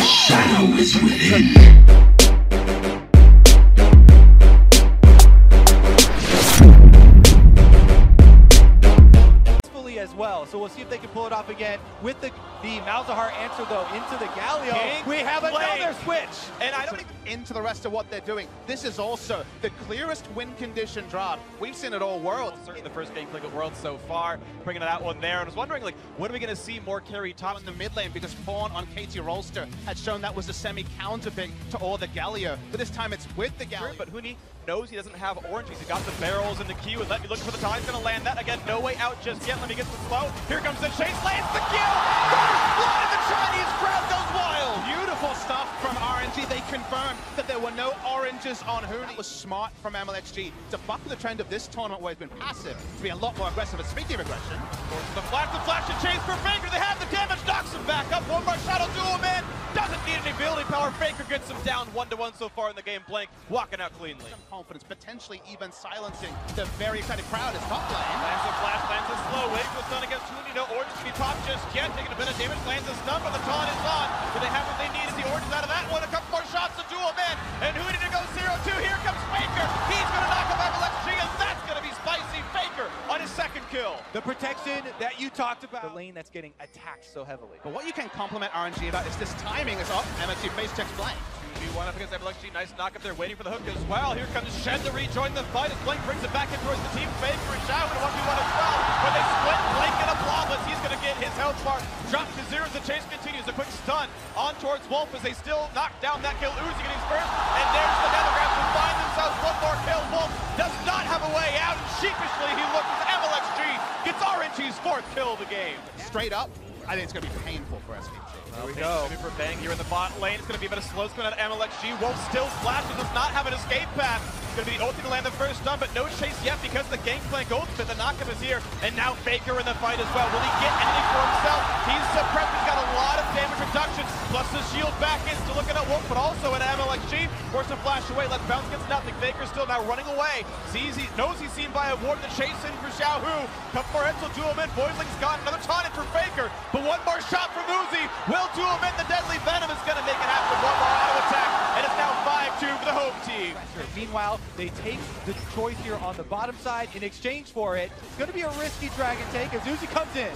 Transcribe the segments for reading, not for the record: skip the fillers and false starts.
shadow is within. As well, so we'll see if they can pull it off again with the Malzahar answer though into the Galio. King We have another switch, and I don't even into the rest of what they're doing. This is also the clearest win condition draft we've seen at all Worlds. Certainly the first game click at Worlds so far, bringing it out one there. And I was wondering, like, when are we going to see more carry top in the mid lane, because Fawn on KT Rolster had shown that was a semi-counter pick to all the Galio, but this time it's with the Galio. But Huni knows he doesn't have oranges. He got the barrels in the queue, and let me look for the time. He's going to land that again. No way out just yet. Let me get the slow. Here comes the chase. Lands the kill. First blood, and the Chinese crowd goes wild. Beautiful stuff from RNG. They confirmed that there were no oranges on Huni. It was smart from MLXG to buck the trend of this tournament where it's been passive to be a lot more aggressive. And speaking of aggression, the flash and chase for Faker. They have the damage, knocks him back up. One more shot will do him in. Doesn't need any ability power. Faker gets him down 1-1 so far in the game. Blank walking out cleanly. Some confidence, potentially even silencing the very excited crowd is top lane. Lands a flash, lands a slow. Waiting for the stun against Huni. No oranges to be popped just yet. Taking a bit of damage, lands a stun, but the taunt is on. Do they have what they need? Is the oranges out of that one? A couple more shots to do him in. And Huni to go 0-2. Here comes Faker. He's going to knock him MLXG, and that's going to be spicy. Faker on his second kill. The protection that you talked about. The lane that's getting attacked so heavily. But what you can compliment RNG about is this timing is up. MLXG face checks Blank. 2v1 up against MLXG. Nice knock up there, waiting for the hook as well. Here comes Shen to rejoin the fight as Blank brings it back in towards the team. Faker and Xiao in a 1v1 as well. But they split. Blank and a flawless. He's going to get his health bar dropped to 0 as the chase continues. A quick stun on towards Wolf as they still knock down that kill. Uzi getting his first. And there's the Nethergrass who find themselves one more kill. Wolf does not have a way out. And sheepishly he looks as MLXG gets RNG's 4th kill of the game. Straight up, I think it's going to be painful for SKT. There we go. Maybe for Bang here in the bot lane. It's going to be a bit of slow spin out of MLXG. Wolf still flashes, does not have an escape path. It's going to be the ultimate to land the first stun, but no chase yet because the Gangplank ultimate. The knockup is here, and now Faker in the fight as well. Will he get anything for himself? He's suppressed. He's got a lot of damage reduction, plus the shield back in. Still looking at Wolf, but also at MLXG. Forced to flash away. Let's bounce gets nothing. Faker still now running away. Knows he's seen by a ward. The chase in for Xiao Hu. Couple more hits will do him in. Boiling's got another taunt in for Faker, but one more shot from Uzi will do him in. The deadly venom is going to make it happen. One more auto attack, and it's now 5-2 for the home team. Meanwhile, they take the choice here on the bottom side in exchange for it. It's going to be a risky dragon take as Uzi comes in.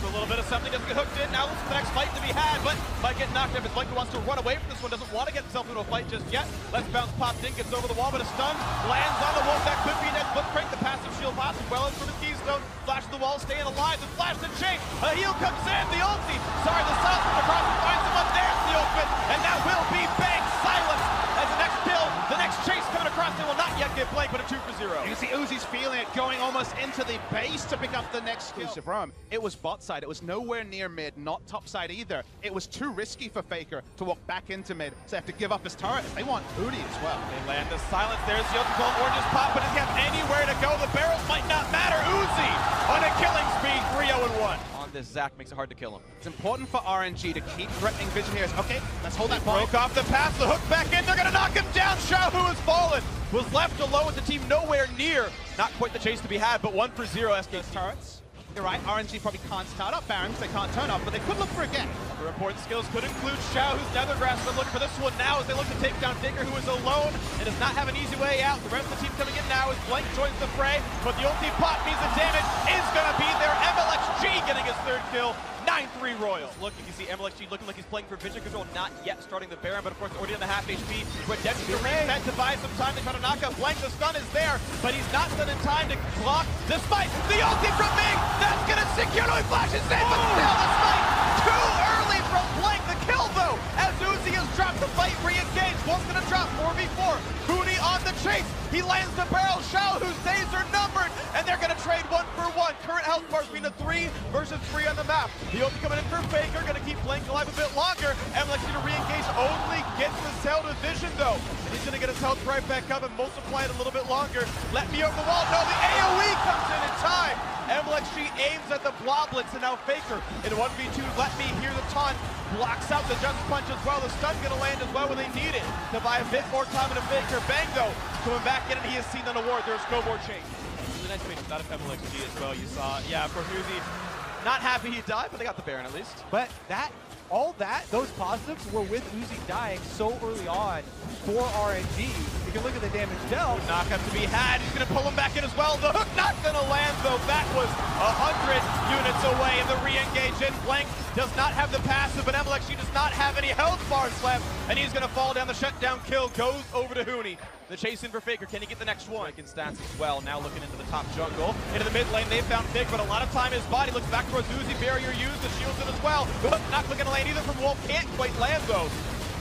A little bit of something doesn't get hooked in. Now looks for the next fight to be had, but might get knocked up as Blank wants to run away from this one. Doesn't want to get himself into a fight just yet. Let's bounce popped in, gets over the wall, but a stun lands on the Wolf. That could be a dead flip break. The passive shield pops as well as from the keystone. Flash the wall, staying alive. The flash and chase. A heal comes in. The ulti. Sorry, the silence from across and finds someone. There's the open, and that will be Bang silence as the next kill. The next chase coming across. They will not yet get Blank, but a 2-for-0. You can see Uzi's feeling it, going almost into the base to pick up the next exclusive roam. It was bot side. It was nowhere near mid, not top side either. It was too risky for Faker to walk back into mid, so they have to give up his turret. They want Udi as well. They land the silence. There's the ultimate call. Oranges pop, but doesn't have anywhere to go. The barrels might not matter. Uzi on a killing speed, 3-0-1. On this Zac makes it hard to kill him. It's important for RNG to keep threatening vision here. Okay, let's hold that point. Broke off the pass, the hook back in. They're going to knock him down. Xiao Hu has fallen. Was left alone with the team nowhere near. Not quite the chase to be had, but 1-0 SKT. Turrets. You're right, RNG probably can't start up Barons, they can't turn up, but they could look for a game. Other important skills could include Xiao, who's Nethergrass, but looking for this one now as they look to take down Faker, who is alone and does not have an easy way out. The rest of the team coming in now as Blank joins the fray, but the ulti pop means the damage is going to be there. MLXG getting his 3rd kill. 9-3 Royal. Look, you can see MLXG looking like he's playing for vision control, not yet starting the Baron, but of course already on the half HP. Redemption to reset to buy some time. They try to knock out Blank. The stun is there, but he's not done in time to block. Despite the ulti from Ming, that's going to secure. No, he flashes in, but still the spike too early from Blank. The kill though, as Uzi has dropped the fight, re-engaged. Wolf's going to drop 4v4. Huni on the chase. He lands the barrel. Xiao, whose days are numbered, and they're going to trade 1-for-1. Current health bars being a 3 versus 3 on the map. The ulti coming in for Faker, going to keep Blank alive a bit longer. MLXG to re-engage, only gets the cell to vision though. And he's going to get his health right back up and multiply it a little bit longer. Let me over the wall. No, the AoE comes in time. MLXG aims at the Bloblets, and now Faker in 1v2. Let me hear the taunt. Blocks out the just punch as well. The stun's going to land as well when they need it to buy a bit more time in a Faker. Bang though, coming back in, and he has seen an award. There's no more change. Really nice mix out of MLXG as well. You saw, yeah, of course, Uzi not happy he died, but they got the Baron at least. But that all that, those positives were with Uzi dying so early on for RNG. You can look at the damage dealt. Knockup to be had. He's going to pull him back in as well. The hook not going to land, though. That was 100 units away in the re-engage in. Blank does not have the passive, but MLXG does not have any health bars left, and he's going to fall down. The shutdown kill goes over to Huni. The chase in for Faker. Can he get the next one? Breaking stats as well. Now looking into the top jungle. Into the mid lane, they found Fig, but a lot of time his body looks back towards Uzi. Barrier used, the shields in as well. The hook not looking to land either from Wolf. Can't quite land, though.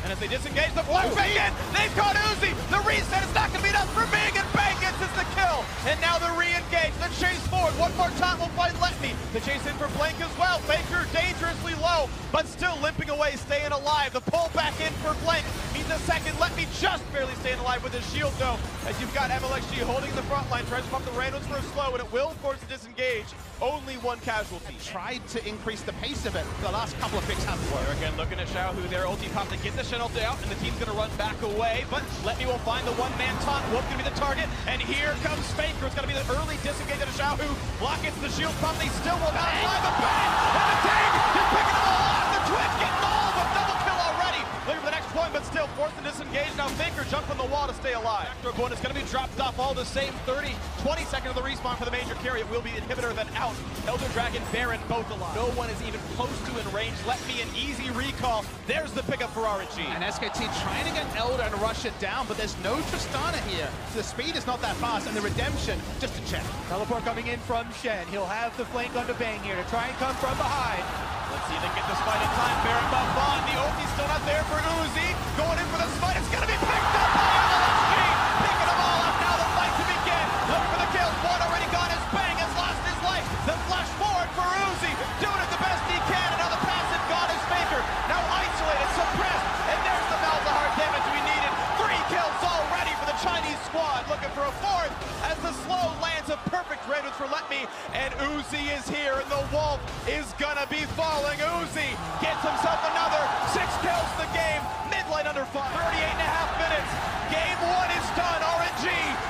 And as they disengage, the flashbang in, they've caught Uzi. The reset is not going to be enough for Big, and Bang gets us the kill. And now the re-engage, the chase forward. One more time will find Letme. The chase in for Blank as well. Faker dangerously low, but still limping away, staying alive. The pull back in for Blank means a second. Letme just barely staying alive with his shield, though, as you've got MLXG holding the front line, tries to pump the randoms for a slow, and it will force a disengage. Only one casualty. Tried to increase the pace of it. The last couple of picks haven't worked. Again, looking at Xiao, who their ulti pop to get the shuttle out, and the team's going to run back away, but Letme will find the one-man taunt. Wolf going to be the target, and here comes Faker. It's going to be the early disengage of Xiao, who block gets the shield pump. They still will not fly the bang, and the tank is picking them all off. The Twitch getting all of them. Double kill already. Looking for the next point, but still forced to disengage. Now Faker jumped on the wall to stay alive. After one is going to be dropped off all the same. 20 seconds of the respawn for the major carry. It will be Inhibitor, then out. Elder Dragon, Baron, both alive. No one is even close to in range. Let me an easy recall. There's the pickup for RNG. And SKT trying to get Elder and rush it down, but there's no Tristana here. So the speed is not that fast, and the redemption, just a check. Teleport coming in from Shen. He'll have the flank onto Bang here to try and come from behind. Let's see if they get this fight in time. Baron buff on. The ulti's still not there for Uzi. Going in for the fight. It's going to be picked up by MLXG. Picking them all up. Now the fight to begin. Look for the kills. One already gone. As Bang has lost his life. The flash forward for Uzi. Doing it the best he can. And now the passive gone is Faker. Now isolated, suppressed. And there's the Malzahar damage we needed. 3 kills already for the Chinese squad. Looking for a fourth as the slow lands a perfect range for Letme. And Uzi is here. And the Wolf is going to be falling. Uzi gets himself another 6 kills in the game. Mid-lane under 5. 38.5 minutes. Game 1 is done. RNG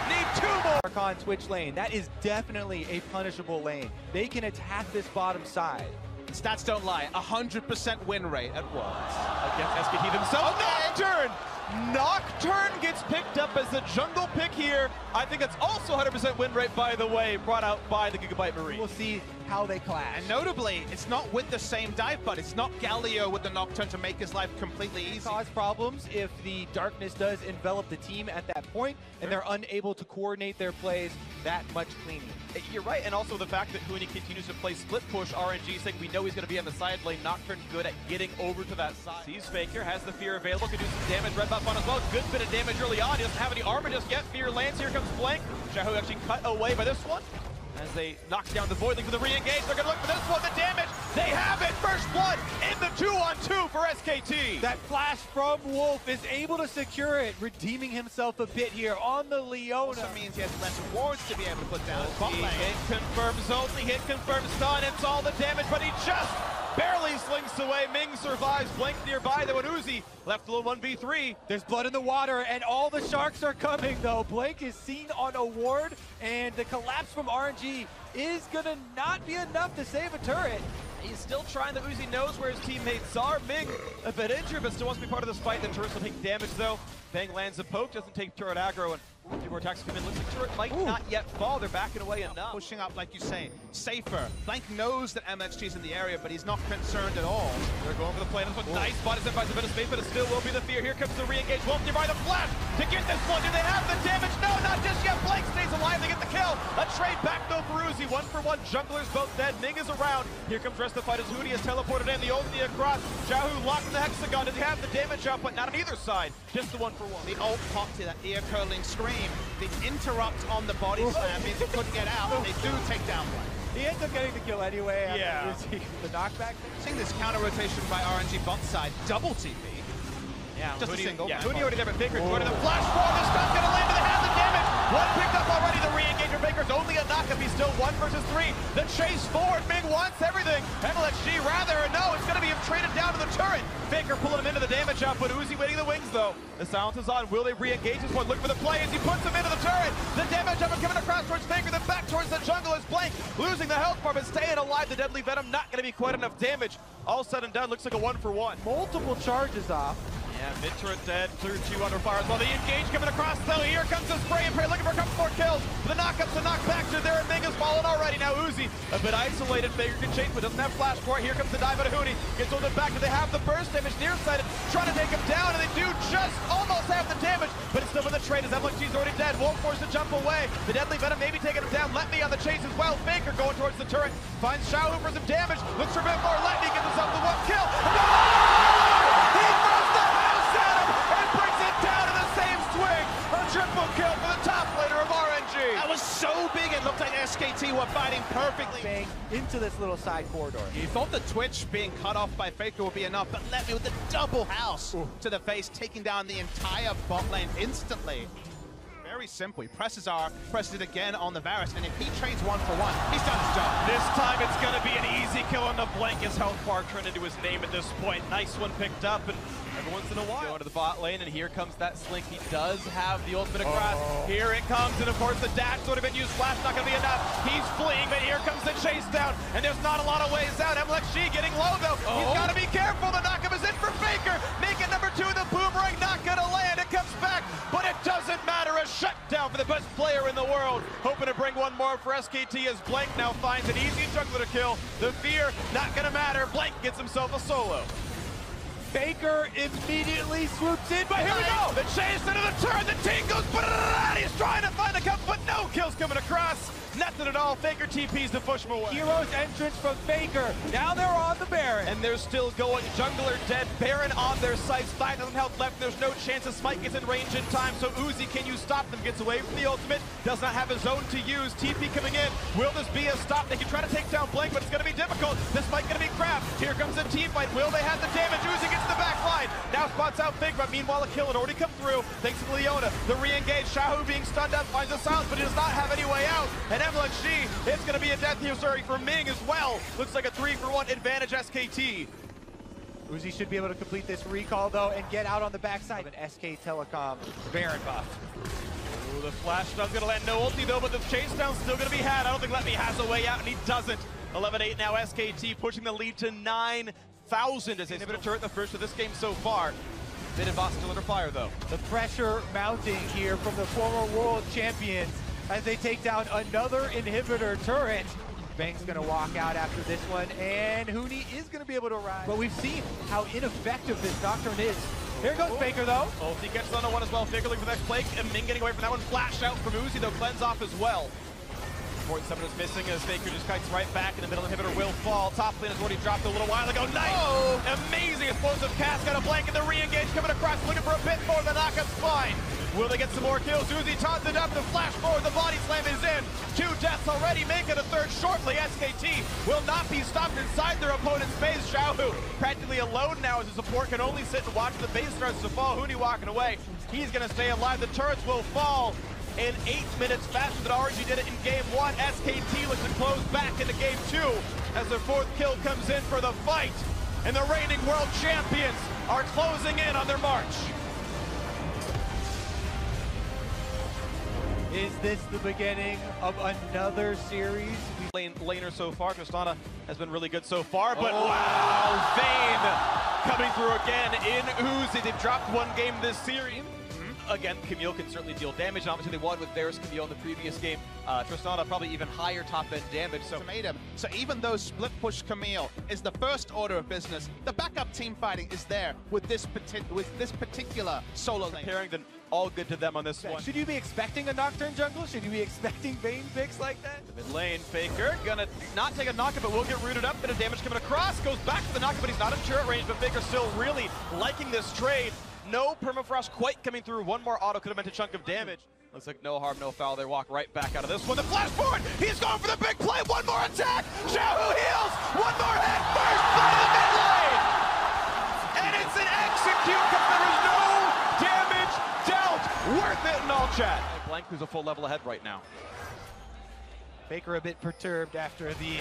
need 2 more. Archon switch lane. That is definitely a punishable lane. They can attack this bottom side. Stats don't lie. 100% win rate at once. Against SKT themselves. Nocturne! Nocturne gets picked up as the jungle pick here. I think it's also 100% win rate, by the way, brought out by the Gigabyte Marine. We'll see how they clash. And notably, it's not with the same dive, but it's not Galio with the Nocturne to make his life completely easy. Cause problems if the darkness does envelop the team at that point, and they're unable to coordinate their plays that much cleanly. You're right, and also the fact that Huni continues to play split push. RNG saying we know he's going to be on the side lane. Nocturne good at getting over to that side. Sees Faker, has the fear available, can do some damage. Red buff on as well. Good bit of damage early on. He doesn't have any armor just yet. Fear lands. Here comes Blank. Xiao actually cut away by this one. As they knock down the Voidling for the re-engage, they're going to look for this one, the damage. They have it. First blood in the 2-on-2 for SKT. That flash from Wolf is able to secure it, redeeming himself a bit here on the Leona. Also means he has less wards to be able to put down. Hit confirms only, hit confirms stun. It's all the damage, but he just barely slinks away. Ming survives. Blank nearby, though, and Uzi left a little 1v3. There's blood in the water, and all the sharks are coming, though. Blank is seen on a ward, and the collapse from RNG is gonna not be enough to save a turret. He's still trying. The Uzi knows where his teammates are. Ming a bit injured, but still wants to be part of this fight. The turrets will take damage, though. Bang lands a poke, doesn't take turret aggro, and a few more attacks come in. Looks like turret might not yet fall. They're backing away enough. Pushing up, like you say, safer. Blank knows that MXG's in the area, but he's not concerned at all. They're going for the play. This one nice spot is in by a bit of space, but it still will be the fear. Here comes the re-engage. Wolf nearby the flash to get this one. Do they have the damage? No, not just yet. Blank stays alive. They get the kill. A trade back though for Uzi. 1-for-1. Junglers both dead. Ming is around. Here comes the rest of the fight as Huni has teleported in. The ulti across. Xiao locked in the hexagon. Does he have the damage output? Not on either side. Just the 1-for-1. The ult popped to that ear-curling scream. The interrupt on the body slam means he couldn't get out, and they do take down Blank. He ends up getting the kill anyway. Yeah. The knockback. Seeing this counter rotation by RNG bot side, double TP. Yeah, Just a single. Yeah, Huni already there, but Faker joining the flash forward. The stun's gonna land, but they have the damage. One picked up already. The re-engage for Faker's only a knockup. He's still 1 versus 3. The chase forward. Ming wants everything. MLSG rather. No, it's going to be him traded down to the turret. Faker pulling him into the damage output. Uzi waiting the wings though. The silence is on. Will they re-engage this one? Look for the play as he puts him into the turret. The damage output coming across towards Faker. Then back towards the jungle is Blank. Losing the health bar but staying alive. The deadly venom not going to be quite enough damage. All said and done, looks like a 1-for-1. Multiple charges off. Yeah, mid turret dead, clear 2 under fire as well. The engage coming across though. Here comes the spray and pray, looking for a couple more kills. The knockups and knockbacks are there, and Ming has fallen already. Now Uzi, a bit isolated. Faker can chase, but doesn't have flash for it. Here comes the dive out of Huni. Gets holded back. Do they have the burst damage nearsighted? Trying to take him down, and they do just almost have the damage, but it's still in the trade as MLG's already dead. Won't force to jump away. The deadly venom maybe taking him down. Let me on the chase as well. Faker going towards the turret. Finds Xiaohu for some damage. Looks for a bit more. Let me get himself the 1 kill. No! He throws the house at him and brings it down in the same swing. A triple kill for the top laner of RNG. That was so big, it looked like SKT were fighting perfectly. Bang into this little side corridor. You thought the Twitch being cut off by Faker would be enough, but let me with the double house to the face, taking down the entire bot lane instantly. Very simple. He presses R, presses it again on the Varus, and if he trades 1-for-1, he's done his job. This time it's going to be an easy kill on the Blank. His health bar turned into his name at this point. Nice one picked up, and every once in a while. Going to the bot lane, and here comes that Slink. He does have the ultimate across. Here it comes, and of course the dash would have been used. Flash not going to be enough. He's fleeing, but here comes the chase down, and there's not a lot of ways out. MLXG getting low, though. He's got to be careful. The knockup is in for Faker. Make it number 2. The boomerang not going to land. It comes back, but it doesn't matter. A shutdown for the best player in the world. Hoping to bring one more for SKT as Blank now finds an easy jungler to kill. The fear not going to matter. Blank gets himself a solo. Faker immediately swoops in, but here we go! The chase into the turn, the team goes, he's trying to find the cup, but no kills coming across. Nothing at all. Faker TPs to push him away. Hero's entrance from Faker. Now they're on the Baron. And they're still going. Jungler dead. Baron on their sights. 5,000 health left. There's no chance a Smite gets in range in time. So Uzi, can you stop them? Gets away from the ultimate. Does not have his own to use. TP coming in. Will this be a stop? They can try to take down Blank, but it's going to be difficult. This might going to be crap. Here comes the team fight. Will they have the damage? Uzi gets the back line. Now spots out Big, but meanwhile a kill had already come through. Thanks to Leona. The re-engage. Xiaohu being stunned up finds the silence, but he does not have any way out. And MLXG, it's going to be a death here, sorry, for Ming as well. Looks like a 3-for-1 advantage SKT. Uzi should be able to complete this recall, though, and get out on the backside of an SK Telecom Baron buff. Ooh, the flash stunn's going to land. No ulti, though, but the chase down's still going to be had. I don't think Let Me has a way out, and he doesn't. 11-8 now, SKT pushing the lead to 9,000 as they inhibitor turret the first of this game so far. Mid and boss still under fire, though. The pressure mounting here from the former world champions as they take down another inhibitor turret. Bang's gonna walk out after this one, and Huni is gonna be able to rise. But we've seen how ineffective this Doctrine is. Here goes Faker, though. Oh, he gets on one as well. Faker looking for the next play, and Ming getting away from that one. Flash out from Uzi, though, cleanse off as well. Important summon is missing as Faker just kites right back, and the middle inhibitor will fall. Top lane has already dropped a little while ago. Nice! Amazing explosive cast, got a blank, and the re-engage coming across, looking for a bit more. The knockup's fine. Will they get some more kills? Uzi taunts it up, the flash forward, the body slam is in. 2 deaths already, make it a 3rd shortly. SKT will not be stopped inside their opponent's base. Xiaohu practically alone now as the support can only sit and watch the base starts to fall. Huni walking away. He's gonna stay alive. The turrets will fall in 8 minutes faster than RNG did it in game 1. SKT looks to close back into game 2 as their 4th kill comes in for the fight. And the reigning world champions are closing in on their march. Is this the beginning of another series? Laner so far. Tristana has been really good so far, but wow, Vayne coming through again in Uzi. They've dropped 1 game this series. Again, Camille can certainly deal damage. Obviously, they won with Varus Camille in the previous game. Tristana probably even higher top-end damage. So even though split push Camille is the first order of business, the backup team fighting is there with this particular solo lane. Pairing, then all good to them on this one. Should you be expecting a Nocturne jungle? Should you be expecting Vayne picks like that? The mid lane, Faker gonna not take a knockup, but will get rooted up. Bit of damage coming across. Goes back to the knockup, but he's not in turret range. But Faker still really liking this trade. No permafrost quite coming through. 1 more auto could have meant a chunk of damage. Looks like no harm, no foul. They walk right back out of this one. The flash forward. He's going for the big play. 1 more attack. Xiaohu heals. 1 more hit. First blood of the mid lane. And it's an execute because there is no damage dealt. Worth it in all chat. Blank, who's a full level ahead right now. Faker a bit perturbed after the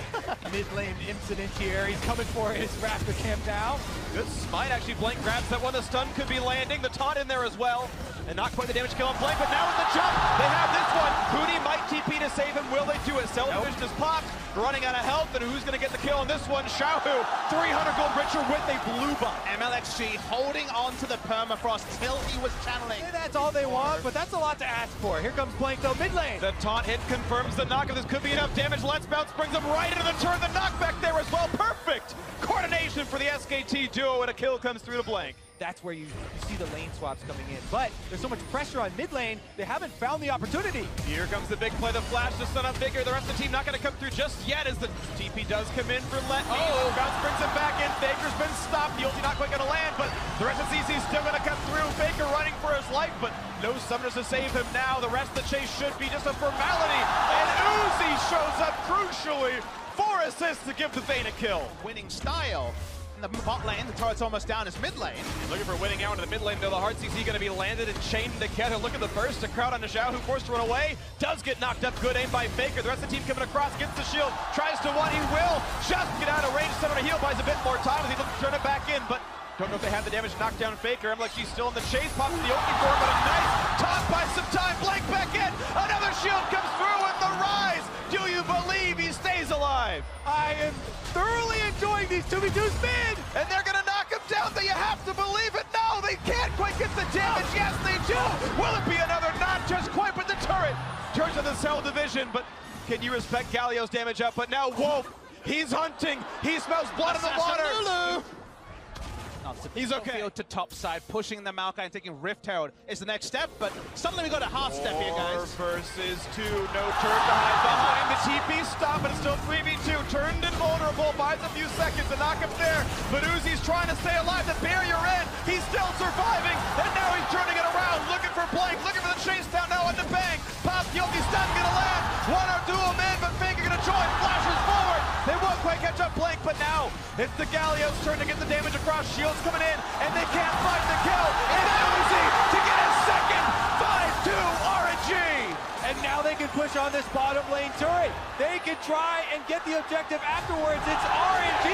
mid lane incident here. He's coming for his Raptor camp now. Good smite, actually. Blank grabs that one. The stun could be landing. The taunt in there as well. And not quite the damage kill on Blank, but now with the jump, they have this one. Hootie might TP to save him. Will they do it? Cell Division is popped, running out of health, and who's going to get the kill on this one? Xiaohu, 300 gold richer with a blue buff. MLXG holding on to the permafrost till he was channeling. And that's all they want, but that's a lot to ask for. Here comes Blank though, mid lane. The taunt hit confirms the knock. If this could be enough damage, Let's Bounce brings him right into the turn. The knockback there as well. Perfect coordination for the SKT duo, and a kill comes through to Blank. That's where you see the lane swaps coming in. But there's so much pressure on mid lane, they haven't found the opportunity. Here comes the big play, the flash to stun up Faker. The rest of the team not going to come through just yet as the TP does come in for Let Me. Bounce brings him back in. Faker's been stopped. The ulti not quite going to land, but the rest of CC is still going to come through. Faker running for his life, but no summoners to save him now. The rest of the chase should be just a formality. And Uzi shows up crucially. 4 assists to give the Vayne a kill. Winning style. In the bot lane, the turret's almost down his mid lane. Looking for winning out into the mid lane, though the hard CC going to be landed and chained together. Look at the burst, a crowd on Xiao, who forced to run away. Does get knocked up, good aim by Faker. The rest of the team coming across, gets the shield, tries to one, he will just get out of range. Someone to heal, buys a bit more time as he looks to turn it back in, but don't know if they have the damage to knock down Faker. MLXG still in the chase, pops the ulti for him, but a nice taunt by some time. Blank back in, another shield comes through and the rise. Do you believe he stays alive? I am thoroughly enjoying these 2v2 spin! And they're gonna knock him down, do you have to believe it? No, they can't quite get the damage. Yes, they do. Will it be another? Not just quite, but the turret turns to the Cell Division, but can you respect Galio's damage up? But now Wolf, he's hunting. He smells blood in the water. Lulu. He's okay. To top side, pushing the Maokai and taking Rift Herald is the next step, but suddenly we got a half step here, guys. 4 versus 2, no turret to hide behind. The TP stop, but it's still 3v2. Turned invulnerable, buys a few seconds, the knock-up there. But Uzi's trying to stay alive, the barrier in. He's still surviving, and now he's turning it around, looking for Blank, looking for the chase down now on the bank. Pop Yogi stun gonna land. One or dual man, but Faker gonna join, flashes forward. They won't quite catch up Blank, but now it's the Galio's turn to get the damage across. Shields coming in, and they can't find the kill. And Uzi to get his second 5-2 RNG. And now they can push on this bottom lane turret. They can try and get the objective afterwards. It's RNG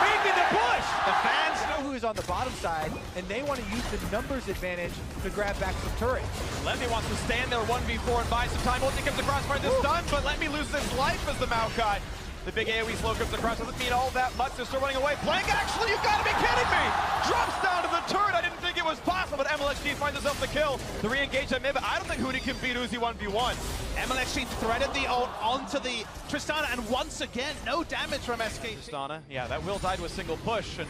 making the push. The fans know who is on the bottom side, and they want to use the numbers advantage to grab back some turrets. Let Me wants to stand there 1v4 and buy some time. Ulti comes across for this stun, but Let Me loses his life as the Maokai. The big AoE slow comes across, doesn't mean all that much. They're still running away. Blank, actually, you gotta be kidding me! Drops down to the turret. I didn't think it was possible, but MLXG finds himself the kill. The re-engage on mid, but I don't think Hootie can beat Uzi 1v1. MLXG threaded the ult onto the Tristana, and once again, no damage from SKT. Tristana, yeah, that will die to a single push, and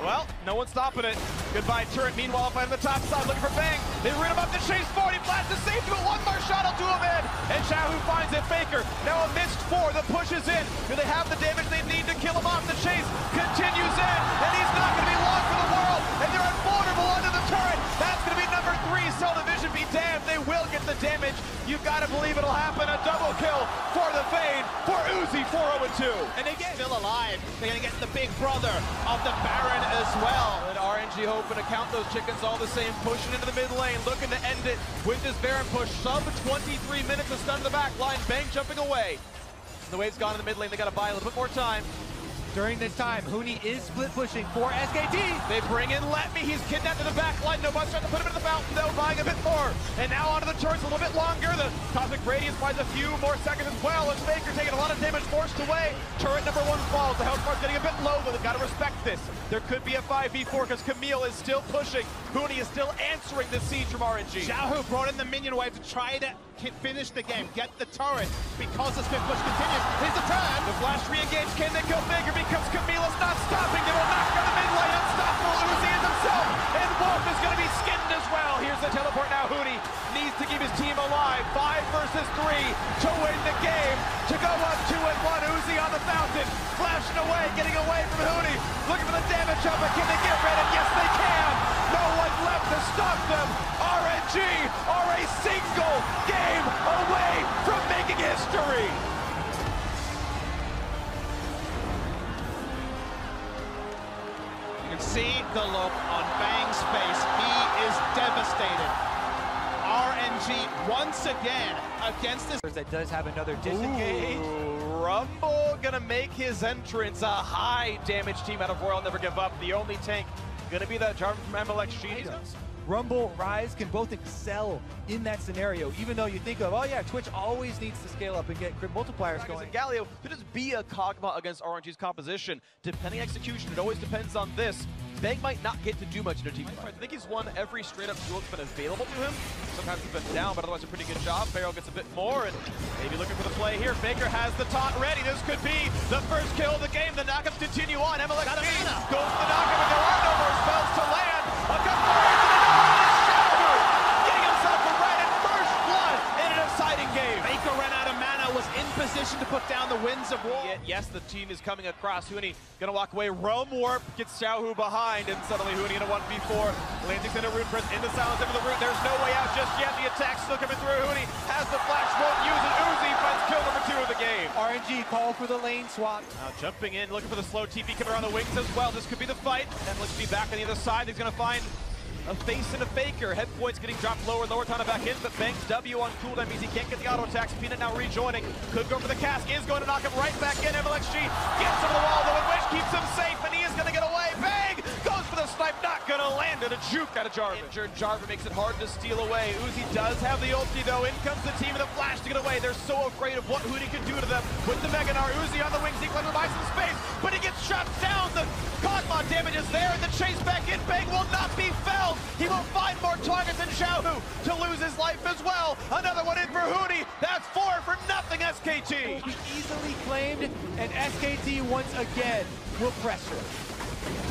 well, no one's stopping it. Goodbye, turret. Meanwhile, fighting the top side, looking for Bang. They rid him up the chase. 40 flash to safety, but one more shot will do him in. And Xiaohu finds it. Faker now a missed 4. The push is in. Do they have the damage they need to kill him off? The chase continues in, and he's not going to be long for the world. And they're invulnerable under the turret. That's going to be number 3. Cell Division be damned. They will get the damage. You've got to believe it'll happen. A double kill for the Vayne for Uzi 4-0-2. And again, still alive. They're going to get the big brother of the Baron as well. And RNG hoping to count those chickens all the same, pushing into the mid lane, looking to end it with this Baron push. Sub 23 minutes of stun to the back line. Bang jumping away. The wave's gone in the mid lane. They got to buy a little bit more time. During this time, Huni is split pushing for SKT. They bring in Let Me. He's kidnapped to the back line. No bus trying to put him into the fountain, though, buying a bit more. And now onto the turrets a little bit longer. The Cosmic Radiance buys a few more seconds as well. And Faker taking a lot of damage, forced away. Turret number 1 falls. The health bar's getting a bit low, but they've got to respect this. There could be a 5v4 because Camille is still pushing. Huni is still answering the siege from RNG. Xiaohu brought in the minion wave to try to finish the game, get the turret, because the spin push continues. Here's the turn. The flash re-engage, can they kill Faker? Because Camilla's not stopping. They will knock down the mid lane. Unstoppable. Uzi is himself. And Wolf is going to be skinned as well. Here's the teleport now. Huni needs to keep his team alive. 5 versus 3 to win the game. To go up 2-1. Uzi on the fountain. Flashing away, getting away from Huni. Looking for the damage up, but can they get rid of? Yes, they can. No one left to stop them. RNG are a single game away from making history. You can see the look on Bang's face. He is devastated. RNG RNG once again against this. That does have another disengage. Ooh, Rumble gonna make his entrance. A high damage team out of Royal Never Give Up. The only tank gonna be that Jarvan from MLXG. Rumble, Rise can both excel in that scenario, even though you think of, oh yeah, Twitch always needs to scale up and get crit multipliers going. And Galio could just be a Kog'Maw against RNG's composition. Depending on execution, it always depends on this. Bang might not get to do much in a team fight. I think he's won every straight-up duel that's been available to him. Sometimes he's been down, but otherwise a pretty good job. Pharaoh gets a bit more, and maybe looking for the play here. Faker has the taunt ready. This could be the first kill of the game. The knockups continue on. MLXG goes to the knockup, but there are no more spells to land. A couple of getting himself a red and first blood in an exciting game. Faker ran out of mana, was in position to put down the Winds of War. Yes, the team is coming across. Huni gonna walk away. Roam Warp gets Xiaohu behind, and suddenly Huni gonna 1v4. Landing into Rune Press, into silence, into the Rune. There's no way out just yet. The attack's still coming through. Huni has the flash, won't use it. Uzi finds kill number 2 of the game. RNG call for the lane swap. Now jumping in, looking for the slow TP coming around the wings as well. This could be the fight. And let's be back on the other side. He's gonna find a face and a Faker. Head points getting dropped lower, Tana back in, but Bang's W on cooldown means he can't get the auto attacks. Peanut now rejoining. Could go for the cask, is going to knock him right back in. MLXG gets him to the wall, though, and Wish keeps him safe, and he is going to get away. Bang! Goes for the snipe, not going to land, and a juke out of Jarvan. Injured Jarvan makes it hard to steal away. Uzi does have the ulti, though. In comes the team with a flash to get away. They're so afraid of what Huni can do to them. With the Meganar, Uzi on the wings, he climbs by some space, but he gets shot down. The Kog'Maw damage is there, and the chase back in. Bang will not be felled. He will find more targets than Xiaohu to lose his life as well. Another one in for Huni. That's 4 for nothing, SKT. Easily claimed, and SKT once again will pressure.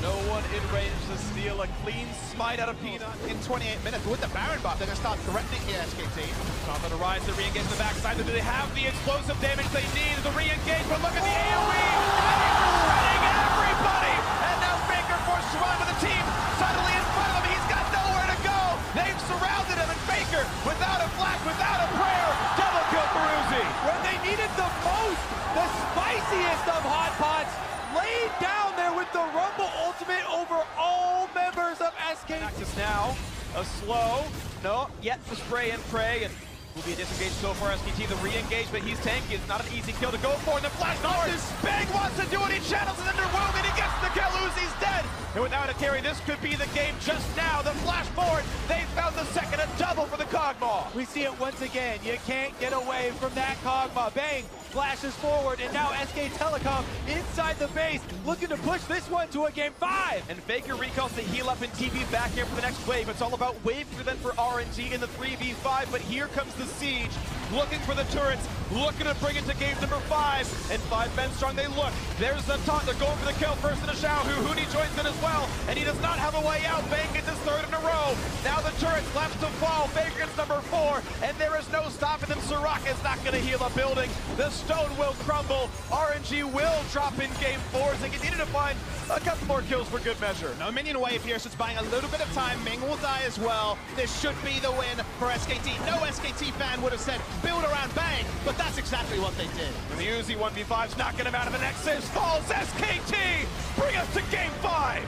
No one in range to steal a clean smite out of Peanut. In 28 minutes with the Baron buff, they're going to start threatening here, SKT. Top of the rise, the re-engage the backside. Do they have the explosive damage they need? The re-engage, but look at the AoE! And he's shredding everybody! And now Faker forced to run with the team suddenly in front of him. He's got nowhere to go. They've surrounded him, and Faker, without a flash, without a prayer, double kill for Uzi. When they needed the most, the spiciest of hot pots, laid down there with the Rumble ultimate over all members of SK. Axis now, a slow, no, yet the spray and pray, and will be a disengage so far. SKT, the re-engage, but he's tanky. It's not an easy kill to go for, and the flash forward. Bang wants to do it, he channels it under Wound, and he gets the kill. Uzi's dead. And without a carry, this could be the game just now. The flash forward, they found the second, a double for the Kog'Maw. We see it once again. You can't get away from that Kog'Maw. Bang flashes forward, and now SK Telecom inside the base, looking to push this one to a game 5. And Faker recalls the heal up and TP back here for the next wave. It's all about wave then for RNG in the 3v5, but here comes the siege, looking for the turrets, looking to bring it to game number 5, and 5 men strong. They look, there's the taunt, they're going for the kill first in a Xiaohu. Huni joins in as well, and he does not have a way out. Bang gets his 3rd in a row. Now the turret's left to fall. Faker gets number 4, and there is no stopping them. Soraka is not going to heal a building. The stone will crumble. RNG will drop in game 4 as they continue to find a couple more kills for good measure. No minion wave here, so it's buying a little bit of time. Ming will die as well. This should be the win for SKT. No SKT fan would have said build around Bang, but that's exactly what they did. And the Uzi 1v5's knocking him out of the Nexus. Falls SKT! Bring us to game 5!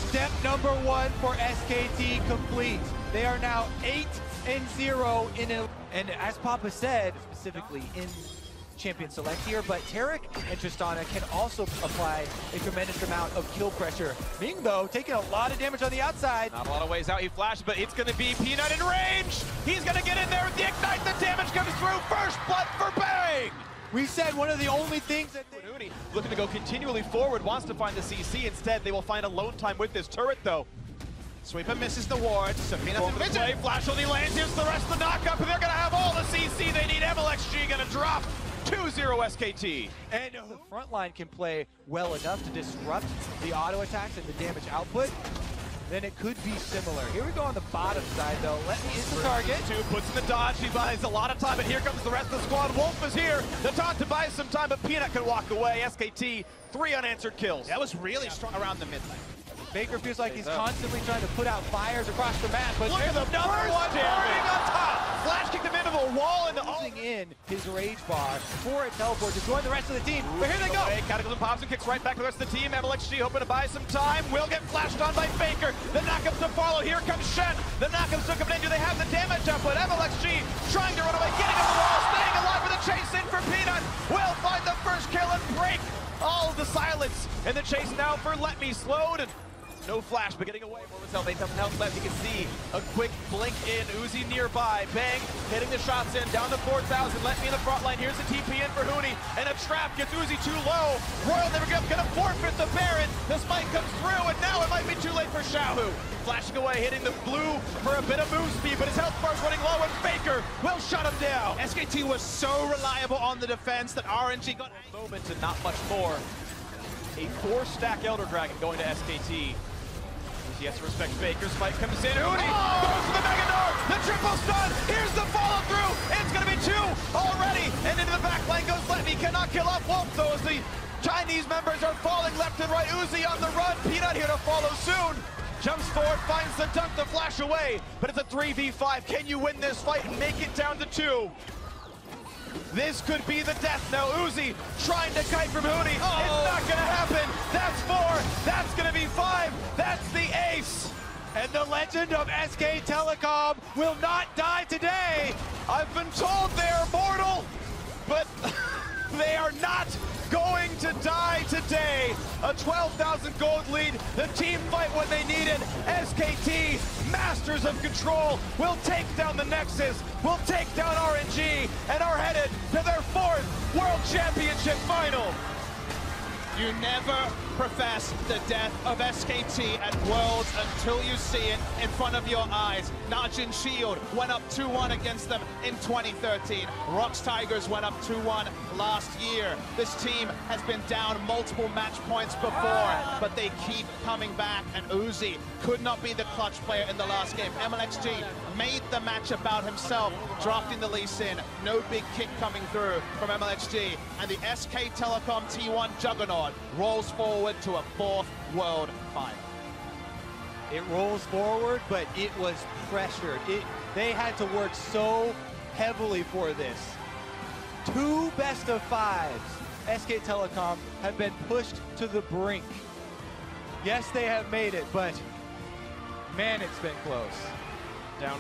Step number 1 for SKT complete. They are now 8-0 in a, and as Papa said, specifically in Champion Select here, but Tarek and Tristana can also apply a tremendous amount of kill pressure. Ming, though, taking a lot of damage on the outside. Not a lot of ways out, he flashed, but it's gonna be Peanut in range! He's gonna get in there with the Ignite, the damage comes through, first blood for Bang! We said one of the only things that Huni looking to go continually forward, wants to find the CC. Instead, they will find alone time with this turret, though. Sweeper misses the ward, so Peanut's in vision. Play, flash only lands, here's the rest of the knockup, and they're gonna have all the CC they need. MLXG gonna drop 2-0 SKT. And the front line can play well enough to disrupt the auto attacks and the damage output, then it could be similar. Here we go on the bottom side, though. Let me is the target. 2 puts in the dodge. He buys a lot of time, but here comes the rest of the squad. Wolf is here. The taunt to buy some time, but Peanut can walk away. SKT, 3 unanswered kills. That was really strong around the mid lane. Baker feels like he's constantly trying to put out fires across the map, but look at the number 1 burning on top. flash kicked him into the wall and using in his rage bar for a teleport to join the rest of the team. But here they go. Cataclysm pops and kicks right back to the rest of the team. MLXG hoping to buy some time. Will get flashed on by Faker. The knockups to follow. Here comes Shen. The knockups to come in. Do they have the damage up? But MLXG trying to run away, getting on the wall, staying alive with a chase in for Peanut. Will find the first kill and break all of the silence. And the chase now for Let Me slowed. And no flash, but getting away. More himself, 8,000 health left. You can see a quick blink in. Uzi nearby. Bang, hitting the shots in. Down to 4,000. Let Me in the front line. Here's a TP in for Huni. And a trap gets Uzi too low. Royal never gonna forfeit the Baron. The spike comes through, and now it might be too late for Xiaohu. Flashing away, hitting the blue for a bit of move speed, but his health bar's running low, and Faker will shut him down. SKT was so reliable on the defense that RNG got Moments and not much more. A 4-stack Elder Dragon going to SKT. He has to respect Faker. Spike comes in. Huni goes to the Mega Door. The triple stun. Here's the follow through. It's going to be 2 already. And into the back lane goes Let Me. Cannot kill up Wolf, though, as the Chinese members are falling left and right. Uzi on the run. Peanut here to follow soon. Jumps forward, finds the dunk to flash away. But it's a 3v5. Can you win this fight and make it down to 2? This could be the death now. Uzi trying to kite from Huni. It's not going to happen. That's 4. That's going to be 5. That's the ace. And the legend of SK Telecom will not die today. I've been told they're mortal, but they are not going to die today. A 12,000 gold lead. The team fight what they needed. SKT, masters of control, will take down the Nexus, will take down RNG, and are headed to their 4th World Championship final. You never profess the death of SKT at Worlds until you see it in front of your eyes. Najin Shield went up 2-1 against them in 2013. Rox Tigers went up 2-1 last year. This team has been down multiple match points before, but they keep coming back, and Uzi could not be the clutch player in the last game. MLXG made the match about himself, drafting the Lee Sin. No big kick coming through from MLXG, and the SK Telecom T1 juggernaut rolls forward to a 4th World Final. It rolls forward, but it was pressured. They had to work so heavily for this. 2 best-of-5s. SK Telecom have been pushed to the brink. Yes, they have made it, but man, it's been close. Down